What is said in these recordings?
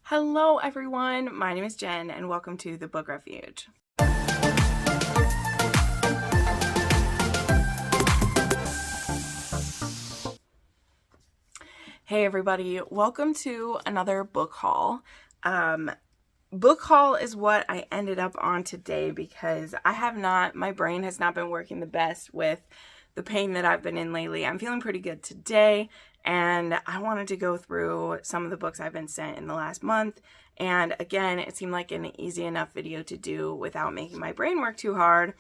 Hello everyone, my name is Jen and welcome to the Book Refuge. Hey everybody, welcome to another book haul. Book haul is what I ended up on today because my brain has not been working the best with the pain that I've been in lately. I'm feeling pretty good today, and I wanted to go through some of the books I've been sent in the last month. And again, it seemed like an easy enough video to do without making my brain work too hard,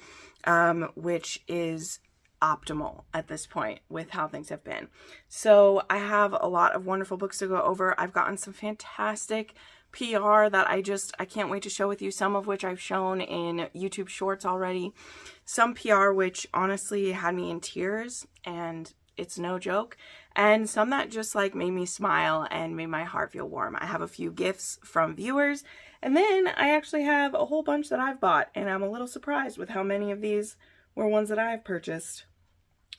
which is optimal at this point with how things have been. So I have a lot of wonderful books to go over. I've gotten some fantastic PR that I can't wait to share with you, some of which I've shown in YouTube shorts already. Some PR which honestly had me in tears, and it's no joke, and some that just like made me smile and made my heart feel warm. I have a few gifts from viewers, and then I actually have a whole bunch that I've bought, and I'm a little surprised with how many of these were ones that I've purchased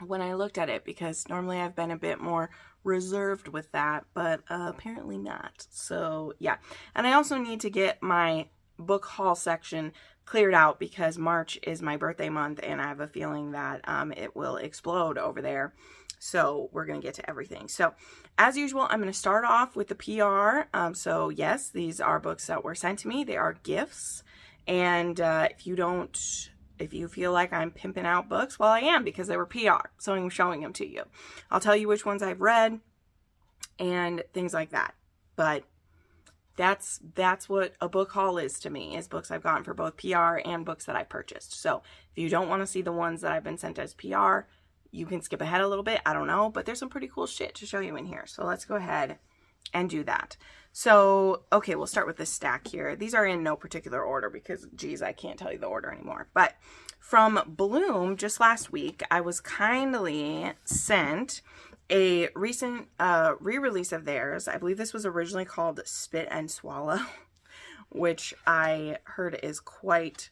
when I looked at it, because normally I've been a bit more reserved with that, but apparently not. So yeah, and I also need to get my book haul section cleared out because March is my birthday month, and I have a feeling that it will explode over there. So we're going to get to everything. So as usual, I'm going to start off with the PR. So yes, these are books that were sent to me. They are gifts. And if you feel like I'm pimping out books, well, I am, because they were PR. So I'm showing them to you. I'll tell you which ones I've read and things like that. But that's what a book haul is to me, is books I've gotten for both PR and books that I purchased. So if you don't want to see the ones that I've been sent as PR, you can skip ahead a little bit. I don't know, but there's some pretty cool shit to show you in here. So let's go ahead and do that. So, okay, we'll start with this stack here. These are in no particular order because, geez, I can't tell you the order anymore. But from Bloom, just last week, I was kindly sent a recent re-release of theirs. I believe this was originally called Spit and Swallow, which I heard is quite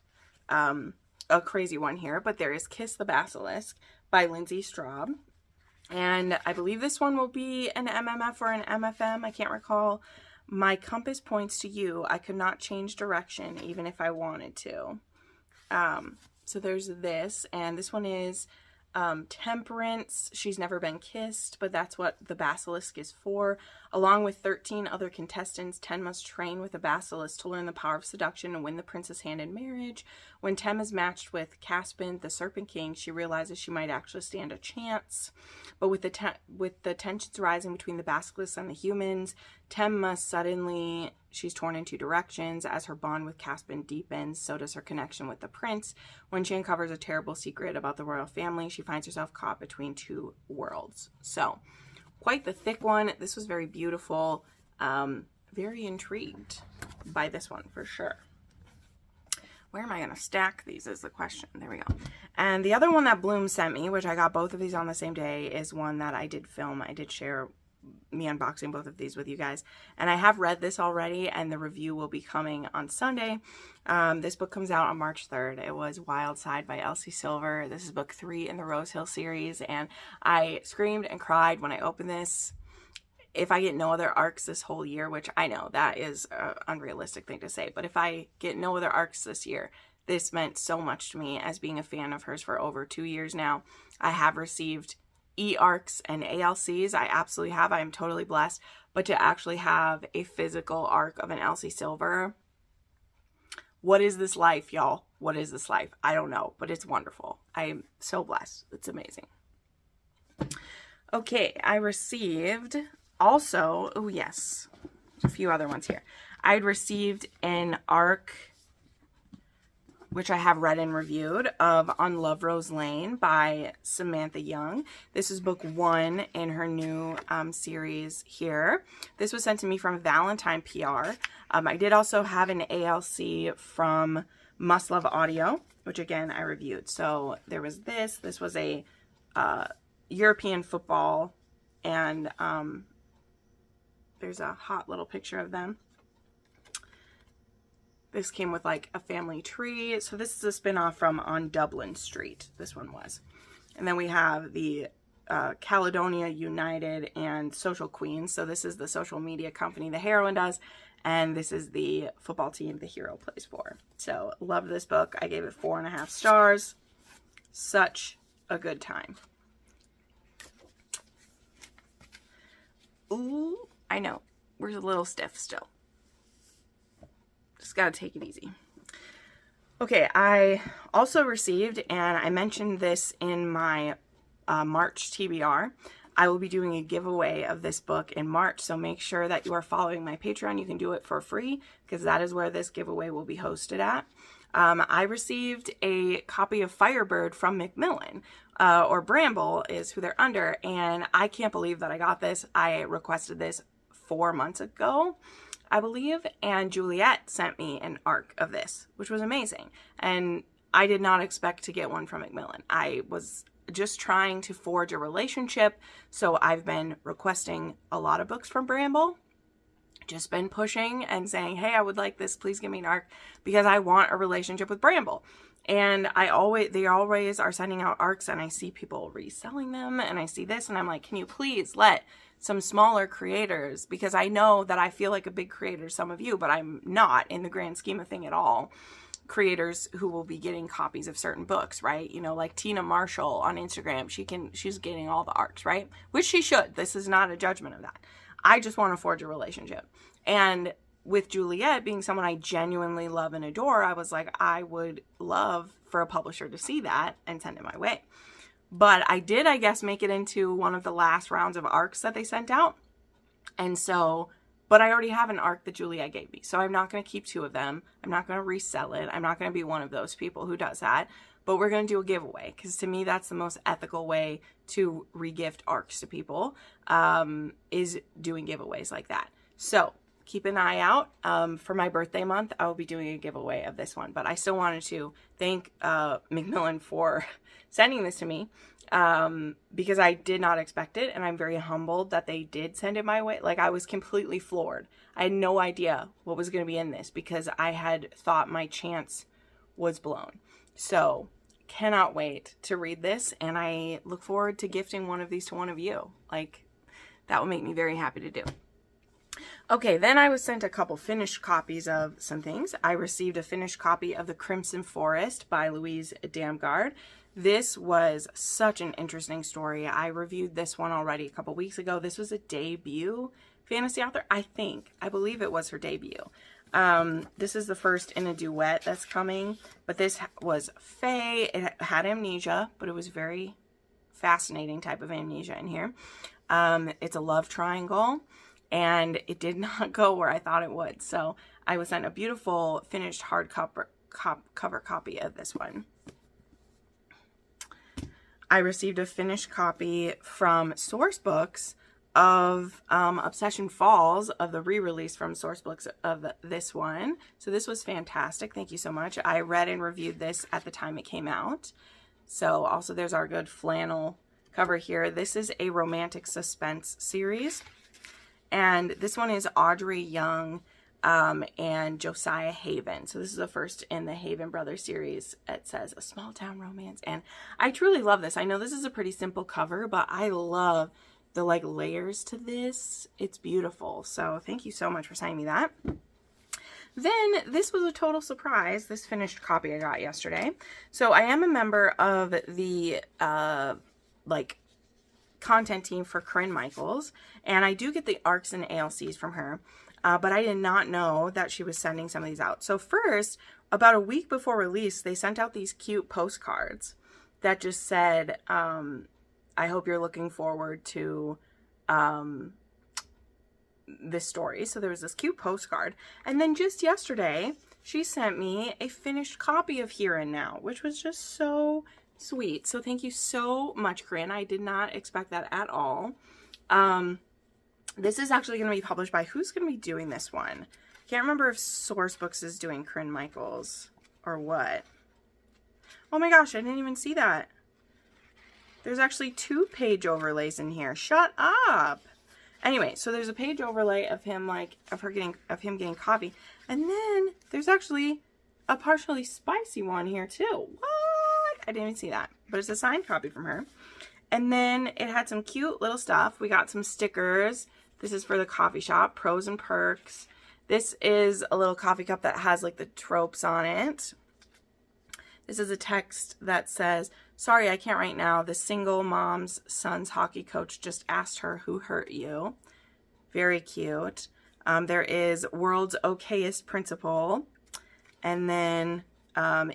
a crazy one here. But there is Kiss the Basilisk by Lindsay Straube. And I believe this one will be an MMF or an MFM. I can't recall. My compass points to you. I could not change direction even if I wanted to. So there's this, and this one is Temperance. She's never been kissed, but that's what the basilisk is for. Along with 13 other contestants, Tem must train with a basilisk to learn the power of seduction and win the prince's hand in marriage. When Tem is matched with Caspin, the Serpent King, she realizes she might actually stand a chance. But with the tensions rising between the basilisks and the humans, Tem must suddenly... She's torn in two directions. As her bond with Caspin deepens, so does her connection with the prince. When she uncovers a terrible secret about the royal family, she finds herself caught between two worlds. So, quite the thick one. This was very beautiful. Very intrigued by this one for sure. Where am I going to stack these is the question. There we go. And the other one that Bloom sent me, which I got both of these on the same day, is one that I did film. I did share me unboxing both of these with you guys, and I have read this already, and the review will be coming on Sunday. This book comes out on March 3rd. It was Wild Side by Elsie Silver. This is book 3 in the Rose Hill series, and I screamed and cried when I opened this. If I get no other arcs this whole year, which I know that is an unrealistic thing to say, but if I get no other arcs this year, this meant so much to me as being a fan of hers for over 2 years now. I have received E-arcs and ALCs. I absolutely have. I am totally blessed. But to actually have a physical arc of an Elsie Silver, what is this life, y'all? What is this life? I don't know, but it's wonderful. I am so blessed. It's amazing. Okay, I received also, oh yes, a few other ones here. I'd received an arc, which I have read and reviewed, of On Love Rose Lane by Samantha Young. This is book 1 in her new series here. This was sent to me from Valentine PR. I did also have an ALC from Must Love Audio, which again I reviewed. So there was this. This was a European football, and there's a hot little picture of them. This came with like a family tree. So this is a spin-off from On Dublin Street. This one was. And then we have the Caledonia United and Social Queens. So this is the social media company the heroine does. and this is the football team the hero plays for. So love this book. I gave it 4.5 stars. Such a good time. Ooh, I know. We're a little stiff still. Just gotta take it easy. Okay, I also received, and I mentioned this in my March TBR, I will be doing a giveaway of this book in March, so make sure that you are following my Patreon. You can do it for free, because that is where this giveaway will be hosted at. I received a copy of Firebird from MacMillian, or Brambl is who they're under, and I can't believe that I got this. I requested this 4 months ago, I believe, and Juliette sent me an ARC of this, which was amazing. And I did not expect to get one from MacMillian. I was just trying to forge a relationship, so I've been requesting a lot of books from Brambl. Just been pushing and saying, hey, I would like this, please give me an ARC, because I want a relationship with Brambl. And they always are sending out ARCs, and I see people reselling them, and I see this, and I'm like, can you please let some smaller creators, because I know that I feel like a big creator, some of you, but I'm not in the grand scheme of thing at all, creators who will be getting copies of certain books, right? You know, like Tina Marshall on Instagram, she's getting all the ARCs, right? Which she should. This is not a judgment of that. I just want to forge a relationship. And with Juliette being someone I genuinely love and adore, I was like, I would love for a publisher to see that and send it my way. But I did, I guess, make it into one of the last rounds of ARCs that they sent out. And so, but I already have an ARC that Juliette gave me. So I'm not going to keep 2 of them. I'm not going to resell it. I'm not going to be one of those people who does that. But we're going to do a giveaway, because to me, that's the most ethical way to regift ARCs to people, is doing giveaways like that. So keep an eye out. For my birthday month, I will be doing a giveaway of this one. But I still wanted to thank MacMillian for sending this to me, because I did not expect it, and I'm very humbled that they did send it my way. Like, I was completely floored. I had no idea what was going to be in this, because I had thought my chance was blown. So cannot wait to read this, and I look forward to gifting one of these to one of you. Like, that will make me very happy to do. Okay, then I was sent a couple finished copies of some things. I received a finished copy of The Crimson Forest by Louise Damgard. This was such an interesting story. I reviewed this one already a couple weeks ago. This was a debut fantasy author, I believe it was her debut. This is the first in a duet that's coming, but this was Faye. It had amnesia, but it was very fascinating type of amnesia in here. It's a love triangle, and it did not go where I thought it would. So I was sent a beautiful finished hardcover copy of this one. I received a finished copy from Sourcebooks of Obsession Falls, of the re-release from Sourcebooks of this one. So this was fantastic. Thank you so much. I read and reviewed this at the time it came out. So also there's our good flannel cover here. This is a romantic suspense series. And this one is Audrey Young and Josiah Haven. So this is the first in the Haven Brothers series. It says a small town romance. And I truly love this. I know this is a pretty simple cover, but I love the like layers to this. It's beautiful. So thank you so much for sending me that. Then this was a total surprise, this finished copy I got yesterday. So I am a member of the like content team for Corinne Michaels, and I do get the ARCs and ALCs from her, but I did not know that she was sending some of these out. So first, about a week before release, they sent out these cute postcards that just said, I hope you're looking forward to this story. So there was this cute postcard. And then just yesterday, she sent me a finished copy of Here and Now, which was just so sweet. So thank you so much, Corinne. I did not expect that at all. This is actually going to be published by, who's going to be doing this one? Can't remember if Sourcebooks is doing Corinne Michaels or what. Oh my gosh, I didn't even see that. There's actually 2 page overlays in here. Shut up. Anyway, so there's a page overlay of him, like, of him getting coffee. And then there's actually a partially spicy one here too. What? I didn't even see that. But it's a signed copy from her. And then it had some cute little stuff. We got some stickers. This is for the coffee shop, pros and perks. This is a little coffee cup that has like the tropes on it. This is a text that says, "Sorry, I can't right now. The single mom's son's hockey coach just asked her who hurt you." Very cute. There is "World's Okayest Principal." And then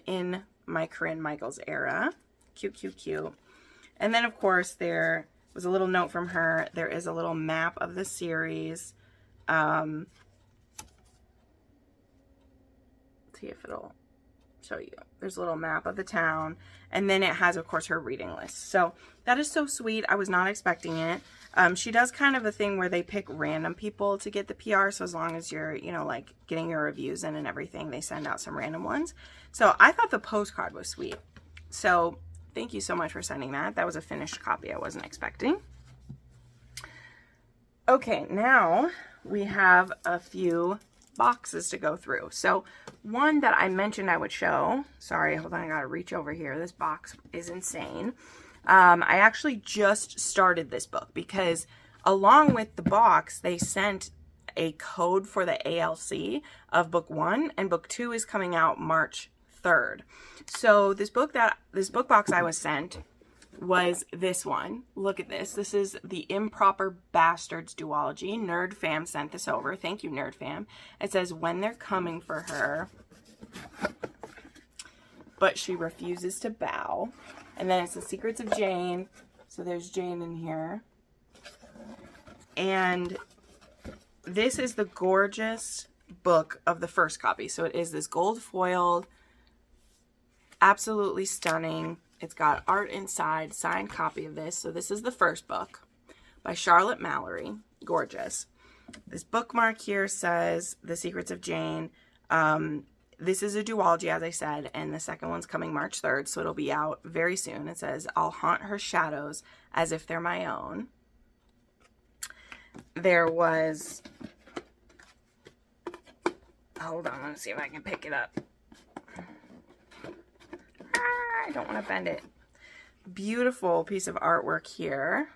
in my Corinne Michaels era. Cute, cute, cute. And then, of course, there was a little note from her. There is a little map of the series. See if it'll show you. There's a little map of the town. And then it has, of course, her reading list. So that is so sweet. I was not expecting it. She does kind of a thing where they pick random people to get the PR. So as long as you're, you know, like getting your reviews in and everything, they send out some random ones. So I thought the postcard was sweet. So thank you so much for sending that. That was a finished copy I wasn't expecting. Okay, now we have a few boxes to go through. So one that I mentioned I would show, sorry, hold on, I gotta reach over here. This box is insane. I actually just started this book because along with the box, they sent a code for the ALC of book 1, and book 2 is coming out March 3rd. So this book box I was sent was this one. Look at this. This is the Improper Bastards duology. Nerd Fam sent this over. Thank you, Nerd Fam. It says, "When they're coming for her, but she refuses to bow." And then it's The Secrets of Jane. So there's Jane in here. And this is the gorgeous book of the first copy. So it is this gold foiled, absolutely stunning. It's got art inside, signed copy of this. So this is the first book by Charlotte Mallory. Gorgeous. This bookmark here says The Secrets of Jane. This is a duology, as I said, and the second one's coming March 3rd, so it'll be out very soon. It says, "I'll haunt her shadows as if they're my own." There was, hold on, let me see if I can pick it up. I don't want to bend it. Beautiful piece of artwork here.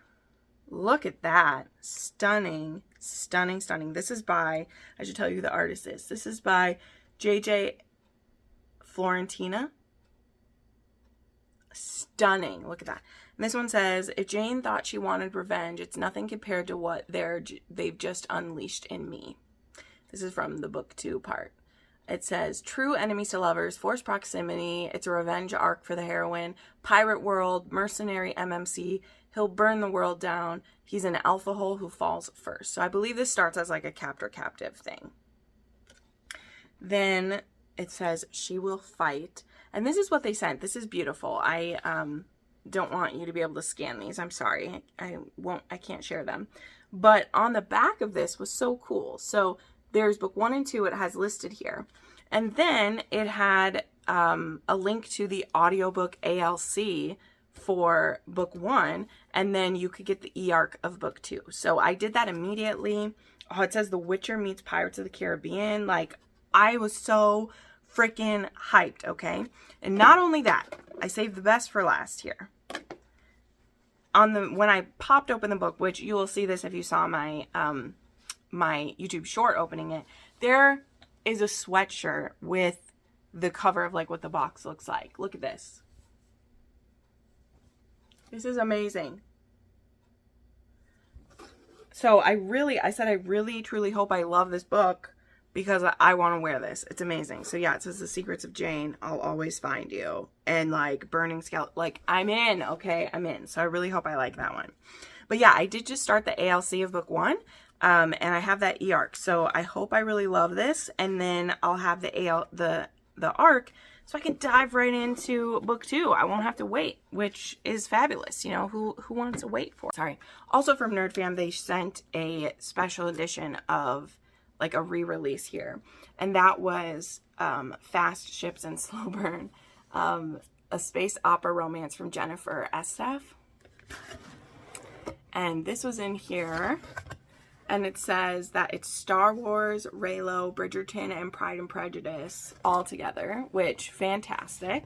Look at that. Stunning, stunning, stunning. This is by, I should tell you who the artist is. This is by JJ Florentina. Stunning. Look at that. And this one says, "If Jane thought she wanted revenge, it's nothing compared to what they've just unleashed in me." This is from the book 2 part. It says, "True enemies to lovers, forced proximity. It's a revenge arc for the heroine. Pirate world, mercenary MMC. He'll burn the world down. He's an alpha hole who falls first." So I believe this starts as like a captor-captive thing. Then it says, "She will fight." And this is what they sent. This is beautiful. I don't want you to be able to scan these. I'm sorry. I can't share them. But on the back of this was so cool. So there's book 1 and 2. It has listed here. And then it had a link to the audiobook ALC for book 1. And then you could get the e-arc of book 2. So I did that immediately. Oh, it says The Witcher meets Pirates of the Caribbean. Like, I was so freaking hyped, okay? And not only that, I saved the best for last here. When I popped open the book, which you will see this if you saw my my YouTube short opening it, there is a sweatshirt with the cover of like what the box looks like. Look at this. This is amazing. So I said I really truly hope I love this book, because I want to wear this. It's amazing. So yeah, it says The Secrets of Jane, I'll always find you. And like Burning Skeleton. Like, I'm in, okay? I'm in. So I really hope I like that one. But yeah, I did just start the ALC of book 1. And I have that e-arc. So I hope I really love this. And then I'll have the arc so I can dive right into book 2. I won't have to wait, which is fabulous. You know, who wants to wait for? Sorry. Also from Nerd Fam, they sent a special edition of like a re-release here, and that was Fast Ships and Slow Burn, a space opera romance from Jennifer Estep. And this was in here, and it says that it's Star Wars, Reylo, Bridgerton, and Pride and Prejudice all together, which, fantastic.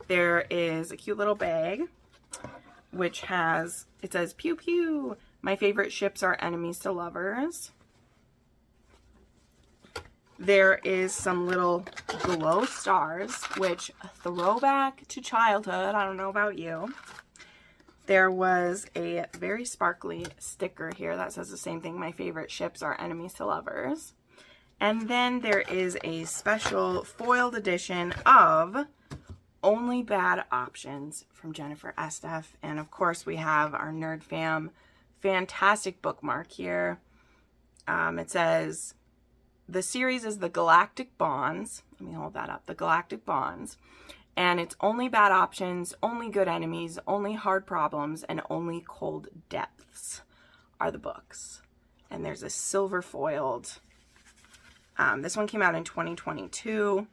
There is a cute little bag, which has, it says, "Pew pew, my favorite ships are enemies to lovers." There is some little glow stars, which throwback to childhood. I don't know about you. There was a very sparkly sticker here that says the same thing. My favorite ships are enemies to lovers. And then there is a special foiled edition of Only Bad Options from Jennifer Estep. And of course we have our Nerd Fam fantastic bookmark here. It says, the series is the Galactic Bonds. Let me hold that up. The Galactic Bonds. And it's only bad options, only good enemies, only hard problems, and only cold depths are the books. And there's a silver foiled. This one came out in 2022.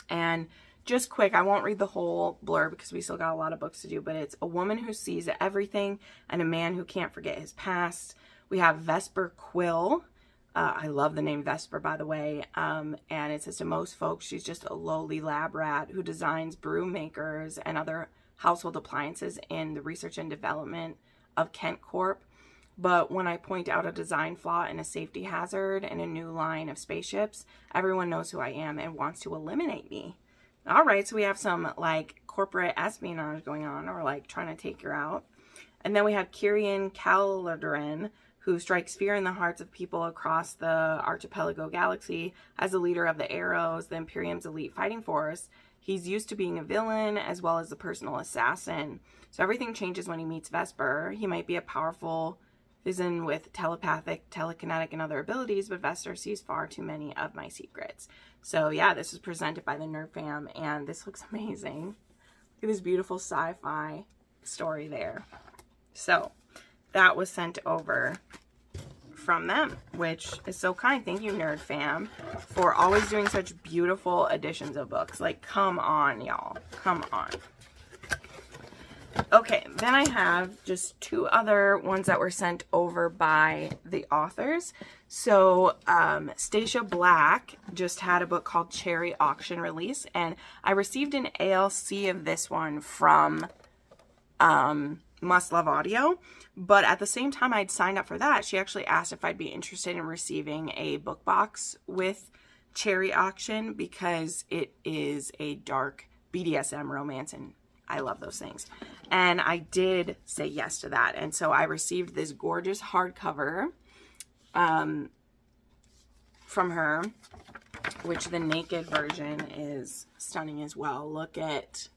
And just quick, I won't read the whole blurb because we still got a lot of books to do, but it's a woman who sees everything and a man who can't forget his past. We have Vesper Quill. I love the name Vesper, by the way. And it says, to most folks, she's just a lowly lab rat who designs broom makers and other household appliances in the research and development of Kent Corp. But when I point out a design flaw and a safety hazard in a new line of spaceships, everyone knows who I am and wants to eliminate me. All right, so we have some like corporate espionage going on, or like trying to take her out. And then we have Kirian Calderon, who strikes fear in the hearts of people across the archipelago galaxy as the leader of the Arrows, the Imperium's elite fighting force. He's used to being a villain as well as a personal assassin. So everything changes when he meets Vesper. He might be a powerful villain with telepathic, telekinetic, and other abilities, but Vesper sees far too many of my secrets. So yeah, this is presented by the Nerd Fam, and this looks amazing. Look at this beautiful sci-fi story there. So that was sent over from them, which is so kind. Thank you, Nerd Fam, for always doing such beautiful editions of books. Like, come on, y'all. Come on. Okay, then I have just two other ones that were sent over by the authors. So, Stasia Black just had a book called Cherry Auction release, and I received an ALC of this one from Must Love Audio. But at the same time I'd signed up for that, she actually asked if I'd be interested in receiving a book box with Cherry Auction, because it is a dark BDSM romance, and I love those things. And I did say yes to that. And so I received this gorgeous hardcover from her, which the naked version is stunning as well. Look at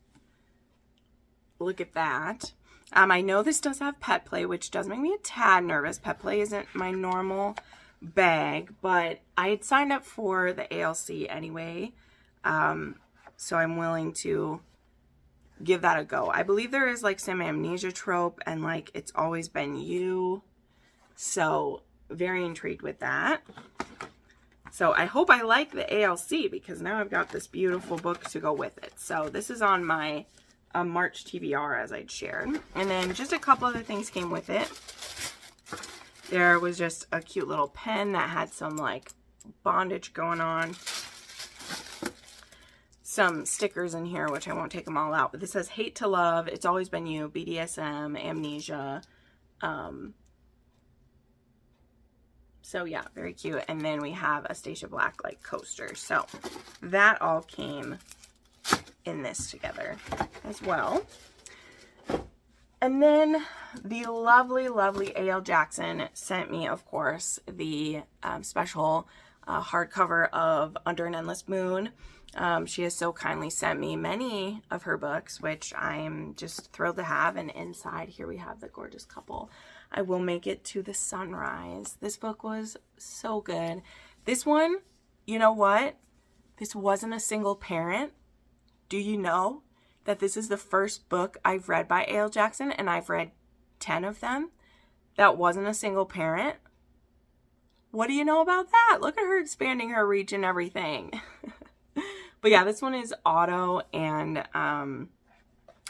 that. I know this does have pet play, which does make me a tad nervous. Pet play isn't my normal bag, but I had signed up for the ALC anyway, so I'm willing to give that a go. I believe there is like some amnesia trope and like It's Always Been You, so very intrigued with that. So I hope I like the ALC, because now I've got this beautiful book to go with it. So this is on my March TBR, as I'd shared. And then just a couple other things came with it. There was just a cute little pen that had some like bondage going on. Some stickers in here, which I won't take them all out, but this says Hate to Love, It's Always Been You, BDSM, Amnesia. So yeah, very cute. And then we have a Stasia Black like coaster. So that all came in this together as well. And then the lovely, lovely A.L. Jackson sent me, of course, the special hardcover of Under an Endless Moon. She has so kindly sent me many of her books, which I'm just thrilled to have. And inside here we have the gorgeous couple. I Will Make It to the Sunrise. This book was so good. This one, you know what? This wasn't a single parent. Do you know that this is the first book I've read by A.L. Jackson, and I've read 10 of them, that wasn't a single parent? What do you know about that? Look at her expanding her reach and everything. But yeah, this one is Otto and, oh,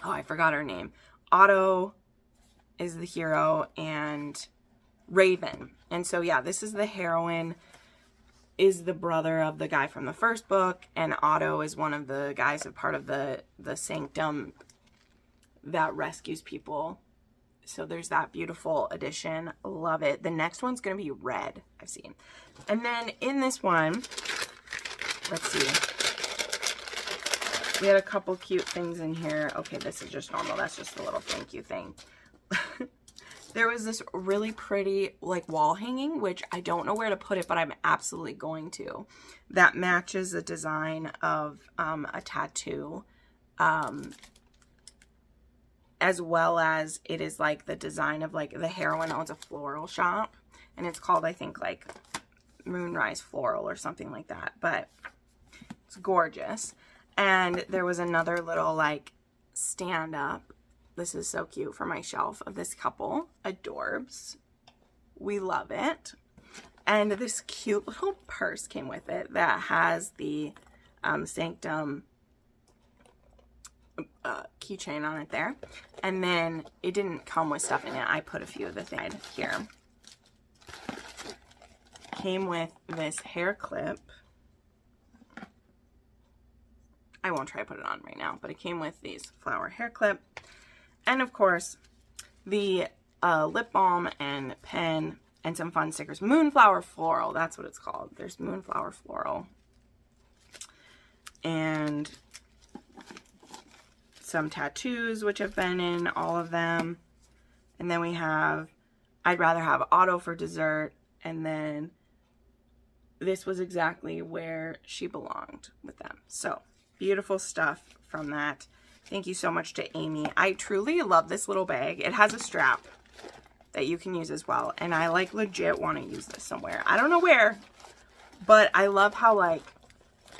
I forgot her name. Otto is the hero and Raven. And so yeah, this is the heroine, is the brother of the guy from the first book, and Otto is one of the guys, a part of the sanctum that rescues people So there's that beautiful edition. Love it. The next one's going to be red, I've seen. And then in this one, let's see. We had a couple cute things in here. Okay, this is just normal. That's just a little thank you thing. There was this really pretty like wall hanging, which I don't know where to put it, but I'm absolutely going to. That matches the design of a tattoo. As well as it is like the design of like the heroine owns a floral shop, and it's called, I think, like Moonrise Floral or something like that, but it's gorgeous. And there was another little like stand up. This is so cute for my shelf of this couple. Adorbs. We love it. And this cute little purse came with it that has the Sanctum keychain on it there. And then it didn't come with stuff in it. I put a few of the things here. Came with this hair clip. I won't try to put it on right now, but it came with these flower hair clip. And of course, the lip balm and pen and some fun stickers. Moonflower Floral, that's what it's called. There's Moonflower Floral. And some tattoos, which have been in all of them. And then we have I'd Rather Have Auto for Dessert. And then this was exactly where she belonged with them. So beautiful stuff from that. Thank you so much to Amy. I truly love this little bag. It has a strap that you can use as well. And I like legit want to use this somewhere. I don't know where, but I love how like,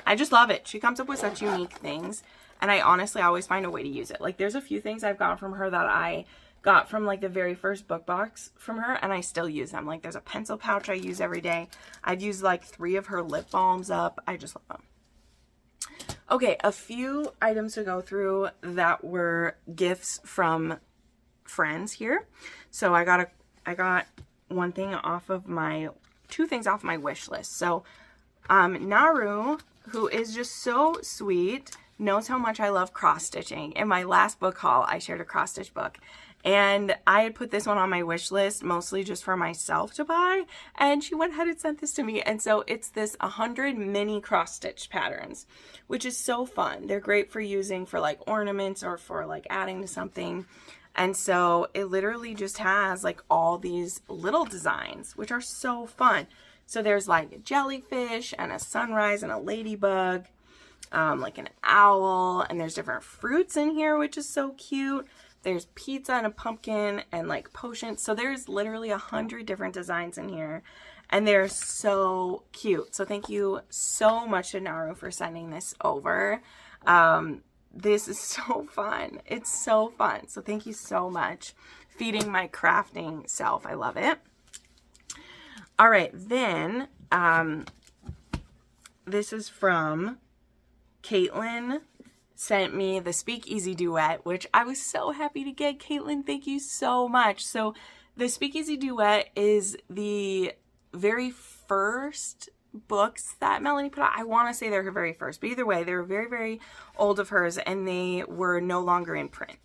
I just love it. She comes up with such unique things. And I honestly always find a way to use it. Like there's a few things I've got from her that I got from like the very first book box from her, and I still use them. Like there's a pencil pouch I use every day. I've used like 3 of her lip balms up. I just love them. Okay, a few items to go through that were gifts from friends here. So I got one thing off of my, 2 things off my wish list. So Naru, who is just so sweet, knows how much I love cross stitching. In my last book haul, I shared a cross stitch book. And I had put this one on my wish list mostly just for myself to buy. And she went ahead and sent this to me. And so it's this 100 mini cross stitch patterns, which is so fun. They're great for using for like ornaments or for like adding to something. And so it literally just has like all these little designs, which are so fun. So there's like a jellyfish and a sunrise and a ladybug, like an owl, and there's different fruits in here, which is so cute. There's pizza and a pumpkin and like potions. So there's literally 100 different designs in here, and they're so cute. So thank you so much to Naru for sending this over. This is so fun. It's so fun. So thank you so much. Feeding my crafting self. I love it. All right, then this is from Caitlin. Sent me the Speakeasy Duet, which I was so happy to get. Caitlin, thank you so much. So the Speakeasy Duet is the very first books that Melanie put out. I want to say they're her very first, but either way, they were very, very old of hers, and they were no longer in print.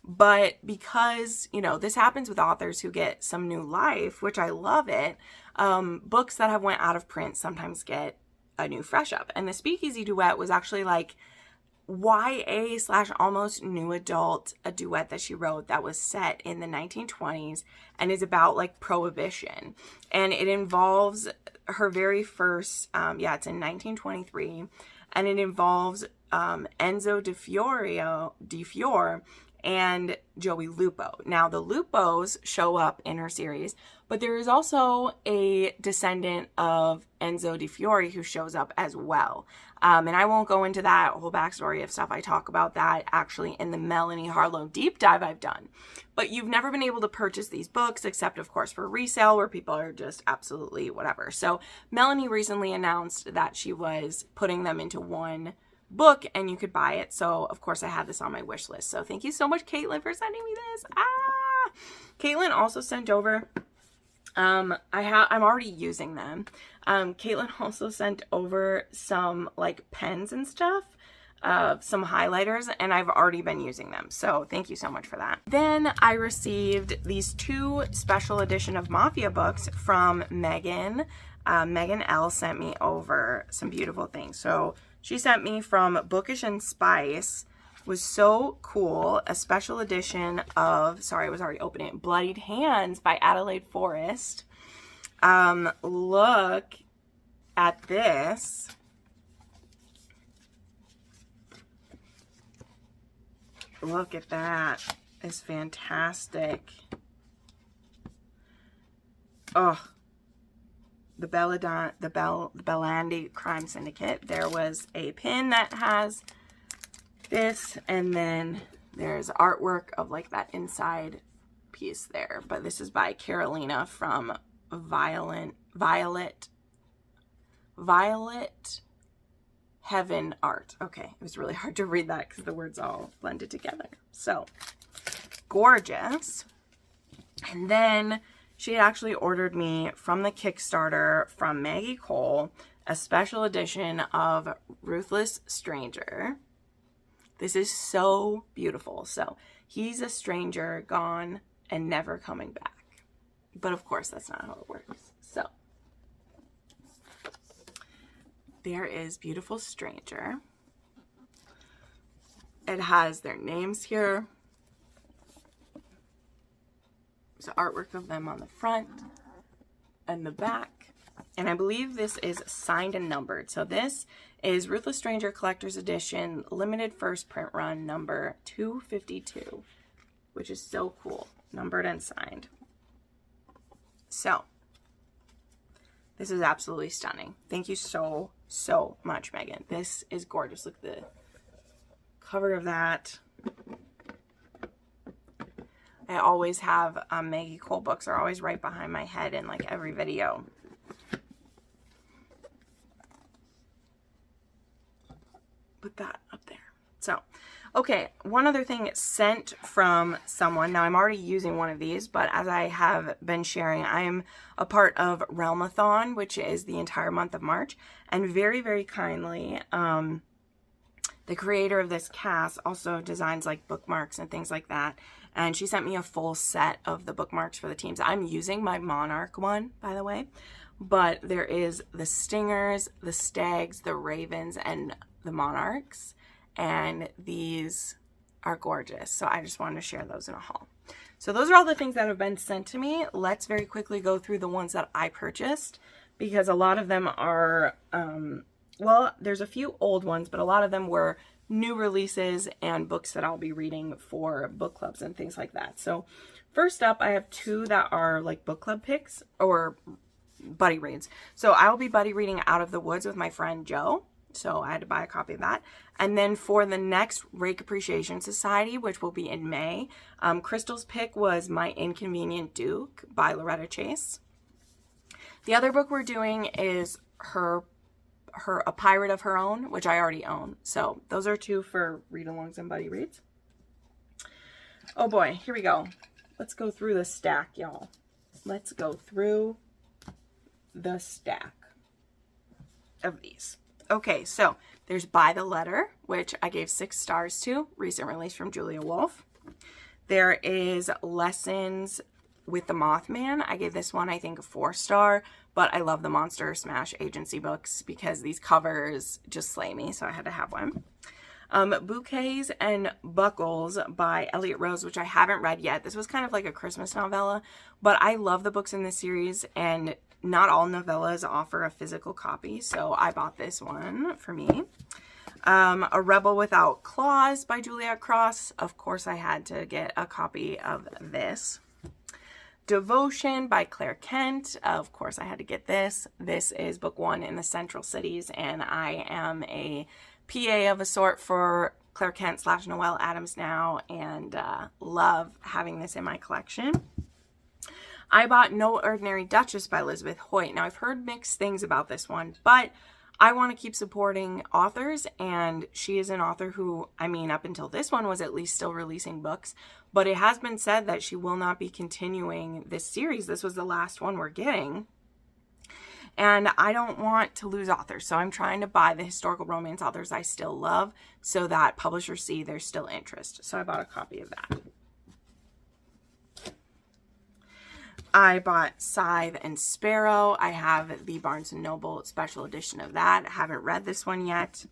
But because, you know, this happens with authors who get some new life, which I love it, books that have went out of print sometimes get a new fresh up. And the Speakeasy Duet was actually like YA / almost new adult, a duet that she wrote that was set in the 1920s and is about like prohibition. And it involves her very first, it's in 1923, and it involves Enzo Di Fiore and Joey Lupo. Now the Lupos show up in her series, but there is also a descendant of Enzo Di Fiore who shows up as well. And I won't go into that whole backstory of stuff. I talk about that actually in the Melanie Harlow deep dive I've done. But you've never been able to purchase these books except, of course, for resale where people are just absolutely whatever. So Melanie recently announced that she was putting them into one book and you could buy it. So, of course, I had this on my wish list. So thank you so much, Caitlin, for sending me this. Caitlin also sent over... I'm already using them. Caitlin also sent over some like pens and stuff. some highlighters, and I've already been using them. So thank you so much for that. Then I received these 2 special edition of Mafia books from Megan. Megan L sent me over some beautiful things. So she sent me from Bookish and Spice, was so cool, a special edition of, sorry, I was already opening it, Bloodied Hands by Adelaide Forrest. Look at this. Look at that. It's fantastic. Oh, the Bellandi Crime Syndicate. There was a pin that has this, and then there's artwork of like that inside piece there. But this is by Carolina from Violet Heaven Art. Okay, it was really hard to read that because the words all blended together. So gorgeous. And then she had actually ordered me from the Kickstarter from Maggie Cole a special edition of Ruthless Stranger. This is so beautiful. So he's a stranger gone and never coming back. But of course, that's not how it works. So there is Beautiful Stranger. It has their names here. There's artwork of them on the front and the back. And I believe this is signed and numbered. So this is Ruthless Stranger Collector's Edition, limited first print run, number 252, which is so cool. Numbered and signed. So this is absolutely stunning. Thank you so much, Megan. This is gorgeous. Look at the cover of that. I always have Maggie Cole books are always right behind my head in like every video. Put that up there. So, okay, one other thing sent from someone. Now, I'm already using one of these, but as I have been sharing, I am a part of Realmathon, which is the entire month of March. And very, very kindly, the creator of this cast also designs like bookmarks and things like that. And she sent me a full set of the bookmarks for the teams. I'm using my Monarch one, by the way. But there is the Stingers, the Stags, the Ravens, and the Monarchs. And these are gorgeous. So I just wanted to share those in a haul. So those are all the things that have been sent to me. Let's very quickly go through the ones that I purchased, because a lot of them are, well, there's a few old ones, but a lot of them were new releases and books that I'll be reading for book clubs and things like that. So first up, I have 2 that are like book club picks or buddy reads. So I will be buddy reading Out of the Woods with my friend Joe. So I had to buy a copy of that. And then for the next Rake Appreciation Society, which will be in May, Crystal's pick was My Inconvenient Duke by Loretta Chase. The other book we're doing is A Pirate of Her Own, which I already own. So those are 2 for read-alongs and buddy reads. Oh boy, here we go. Let's go through the stack, y'all. Let's go through the stack of these. Okay, so there's By the Letter, which I gave 6 stars to, recent release from Julia Wolf. There is Lessons with the Mothman. I gave this one, I think, a 4-star, but I love the Monster Smash Agency books because these covers just slay me, so I had to have one. Bouquets and Buckles by Elliot Rose, which I haven't read yet. This was kind of like a Christmas novella, but I love the books in this series, and not all novellas offer a physical copy, so I bought this one for me. A Rebel Without Claws by Juliette Cross. Of course, I had to get a copy of this. Devotion by Claire Kent. Of course, I had to get this. This is book 1 in the Central Cities, and I am a PA of a sort for Claire Kent / Noelle Adams now, and love having this in my collection. I bought No Ordinary Duchess by Elizabeth Hoyt. Now, I've heard mixed things about this one, but I want to keep supporting authors, and she is an author who, I mean, up until this one was at least still releasing books, but it has been said that she will not be continuing this series. This was the last one we're getting. And I don't want to lose authors, so I'm trying to buy the historical romance authors I still love so that publishers see there's still interest. So I bought a copy of that. I bought Scythe and Sparrow. I have the Barnes & Noble special edition of that. I haven't read this one yet.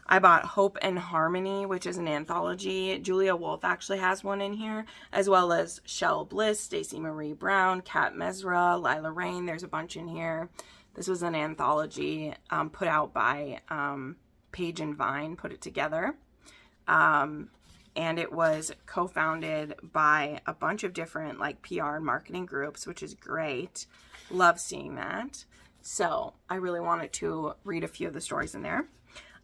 I bought Hope and Harmony, which is an anthology. Julia Wolf actually has one in here, as well as Shell Bliss, Stacey Marie Brown, Kat Mesra, Lila Rain. There's a bunch in here. This was an anthology put out by Page and Vine, put it together. And it was co-founded by a bunch of different like PR and marketing groups, which is great. Love seeing that. So I really wanted to read a few of the stories in there.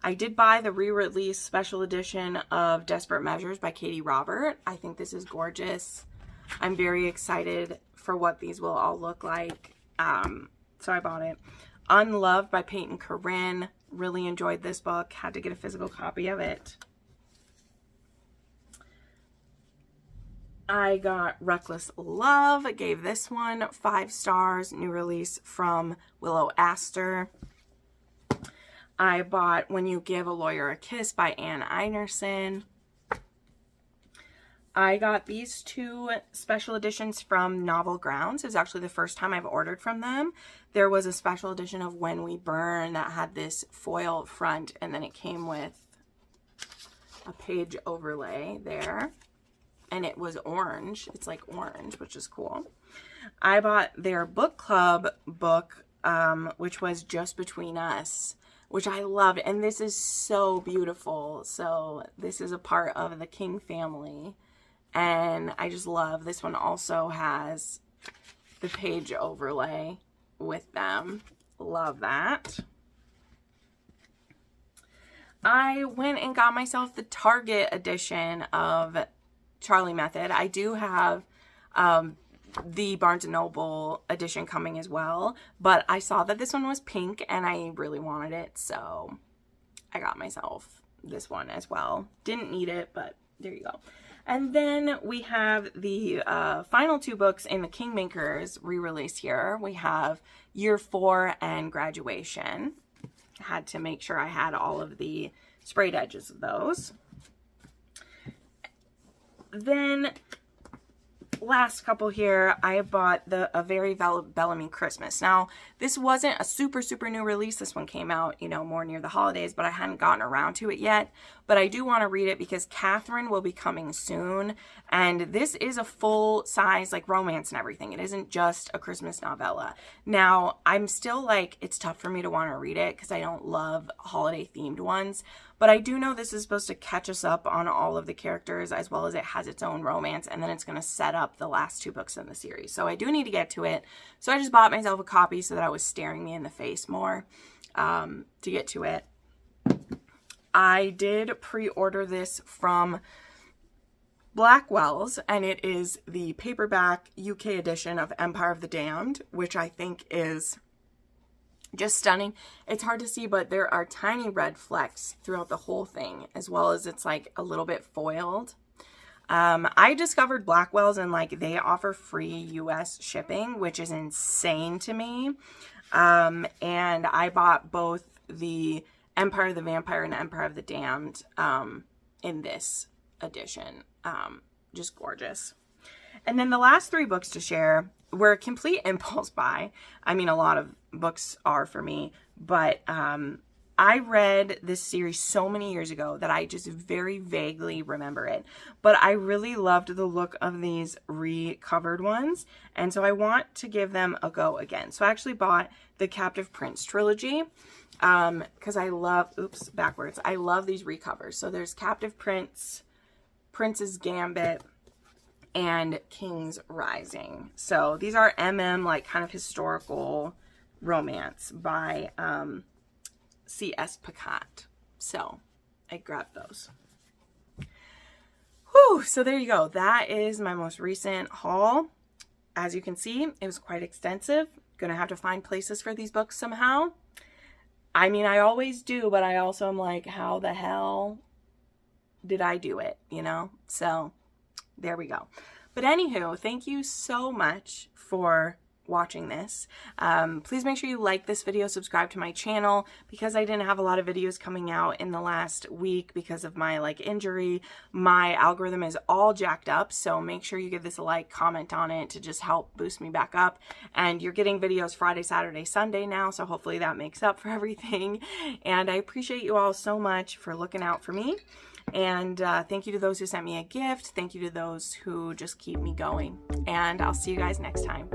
I did buy the re-release special edition of Desperate Measures by Katie Robert. I think this is gorgeous. I'm very excited for what these will all look like. So I bought it. Unloved by Peyton Corinne. Really enjoyed this book. Had to get a physical copy of it. I got Reckless Love. Gave this one 5 stars. New release from Willow Astor. I bought When You Give a Lawyer a Kiss by Anne Einerson. I got these 2 special editions from Novel Grounds. It's actually the first time I've ordered from them. There was a special edition of When We Burn that had this foil front, and then it came with a page overlay there. And it was orange. It's like orange, which is cool. I bought their book club book, which was Just Between Us, which I loved. And this is so beautiful. So this is a part of the King family. And I just love this one. Also has the page overlay with them. Love that. I went and got myself the Target edition of Charlie Method. I do have the Barnes & Noble edition coming as well, but I saw that this one was pink and I really wanted it, so I got myself this one as well. Didn't need it, but there you go. And then we have the final 2 books in the Kingmakers re-release here. We have Year 4 and Graduation. I had to make sure I had all of the sprayed edges of those. Then last couple here, I bought A Very Bellamy Christmas. Now, this wasn't a super new release. This one came out, you know, more near the holidays, but I hadn't gotten around to it yet. But I do want to read it because Catherine will be coming soon. And this is a full-size, like, romance and everything. It isn't just a Christmas novella. Now, I'm still, like, it's tough for me to want to read it because I don't love holiday-themed ones. But I do know this is supposed to catch us up on all of the characters, as well as it has its own romance, and then it's going to set up the last 2 books in the series. So I do need to get to it. So I just bought myself a copy so that it was staring me in the face more to get to it. I did pre-order this from Blackwell's, and it is the paperback UK edition of Empire of the Damned, which I think is just stunning. It's hard to see, but there are tiny red flecks throughout the whole thing, as well as it's like a little bit foiled. I discovered Blackwell's and like they offer free US shipping, which is insane to me. And I bought both the Empire of the Vampire and Empire of the Damned in this edition. Just gorgeous. And then the last 3 books to share were a complete impulse buy. I mean, a lot of books are for me, but I read this series so many years ago that I just very vaguely remember it. But I really loved the look of these recovered ones, and so I want to give them a go again. So I actually bought the Captive Prince trilogy because I love, I love these recovers. So there's Captive Prince, Prince's Gambit, and King's Rising. So these are like kind of historical romance by C.S. Pacat. So I grabbed those. Whew, so there you go. That is my most recent haul. As you can see, it was quite extensive. Gonna have to find places for these books somehow. I mean, I always do, but I also am like, how the hell did I do it, you know? So there we go. But anywho, thank you so much for watching this. Please make sure you like this video, subscribe to my channel, because I didn't have a lot of videos coming out in the last week because of my injury. My algorithm is all jacked up, so make sure you give this a like, comment on it to just help boost me back up. And you're getting videos Friday, Saturday, Sunday now, so hopefully that makes up for everything. And I appreciate you all so much for looking out for me. And thank you to those who sent me a gift. Thank you to those who just keep me going. And I'll see you guys next time.